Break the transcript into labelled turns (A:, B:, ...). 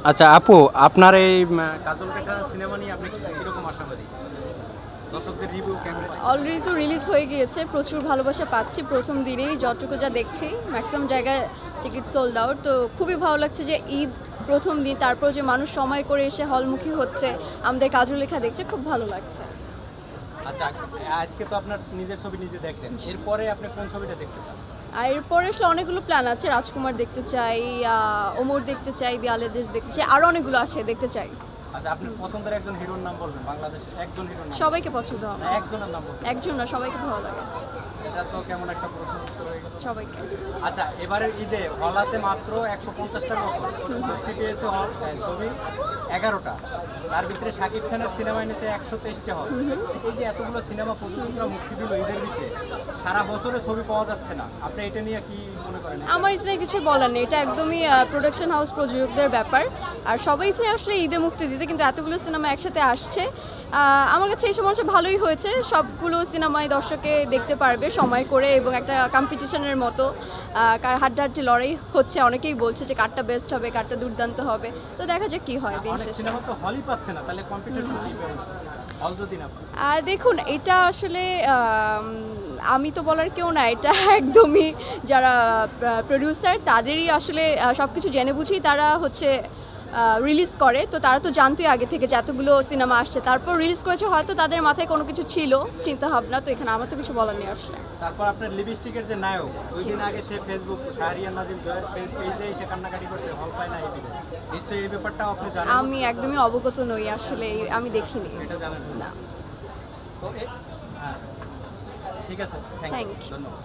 A: আচ্ছা আপু, আপনার এই কাজল কাটা সিনেমা নিয়ে আপনি কিরকম আশাবাদী? দর্শকদের রিভিউ কেমন?
B: অলরেডি তো রিলিজ হয়ে গিয়েছে, প্রচুর ভালোবাসা পাচ্ছি প্রথম দিনেই, যতটুকু যা দেখছি ম্যাক্সিমাম জায়গায় টিকিট সোল্ড আউট। তো খুবই ভালো লাগছে যে ঈদ প্রথম দিন, তারপর যে মানুষ সময় করে এসে হলমুখী হচ্ছে, আমাদের কাজল লেখা দেখছে, খুব ভালো লাগছে।
A: আচ্ছা, আজকে তো আপনার নিজের ছবি নিজে দেখলেন, এরপরে আপনি কোন ছবিটা দেখতে চান?
B: আর এরপরে আসলে অনেকগুলো প্ল্যান আছে, রাজকুমার দেখতে চাই, ওমর দেখতে চাই, দেয়ালের দেশ দেখতে চাই, আরও অনেকগুলো আছে দেখতে চাই।
A: আচ্ছা, আপনার পছন্দের একজন হিরোর নাম বলবেন, বাংলাদেশের একজন হিরোর নাম।
B: সবাইকে পছন্দ হবে,
A: একজনের নাম বলবেন।
B: একজন না, সবাইকে ভালো লাগে,
A: এটা তো কেমন একটা প্রশ্ন উত্তর হয়ে গেল।
B: সবাইকে।
A: আচ্ছা, এবারের ঈদে হল আছে মাত্র 150টার মতো, মুক্তি পেয়েছে হল ছবি 11টা, তার ভিতরে শাকিব খানের সিনেমা এনেছে 123টা হল। এই যে এতগুলো সিনেমা প্রযোজকরা মুক্তি দিল ঈদের ভিতরে, সারা বছরে ছবি পাওয়া যাচ্ছে না, আপনি এটা নিয়ে কি মনে করেন?
B: আমার এটা নিয়ে কিছু বলার নেই, এটা একদমই প্রোডাকশন হাউস প্রযোজকদের ব্যাপার। আর সবাই চাই আসলে ঈদে মুক্তি দিতে, কিন্তু এতগুলো সিনেমা একসাথে আসছে, আমার কাছে এই সময় ভালোই হয়েছে। সবগুলো সিনেমায় দর্শকে দেখতে পারবে সময় করে, এবং একটা কম্পিটিশনের মতো হাড্ডাহাড্ডি লড়াই হচ্ছে। অনেকেই বলছে যে কারটা বেস্ট হবে, কারটা দুর্দান্ত হবে, তো দেখা যাক কি হয় দিন
A: অনেক
B: শেষে।
A: সিনেমা তো হলই পাচ্ছে না, তাহলে কম্পিটিশন কি হল যদি না?
B: দেখুন, এটা আসলে আমি তো বলার কেউ না, এটা একদমই যারা প্রডিউসার তাদেরই আসলে সব কিছু জেনে বুঝেই তারা হচ্ছে রিলিজ করে। তো তারা তো জানতোই আগে থেকে যে এতগুলো সিনেমা আসছে, তারপর রিলিজ করেছে, হয়তো তাদের মাথায় কোনো কিছু ছিল চিন্তা ভাবনা, তো এখানে আমার তো কিছু বলার নেই আসলে।
A: তারপর আপনার লিপস্টিকের যে নায়ক, 2 দিন আগে সে ফেসবুক শাহরিয়ার নাজিম জয়ের পেজে এসে কান্নাকাটি করছে, হল পায় না এই নিশ্চয়ই এই ব্যাপারটাও আপনি জানেন?
B: আমি একদমই অবগত নই আসলে, আমি দেখিনি।
A: এটা জানেন
B: না।
A: তো হ্যাঁ, ঠিক আছে, থ্যাংক
B: Thank
A: ইউ,
B: you.
A: ধন্যবাদ।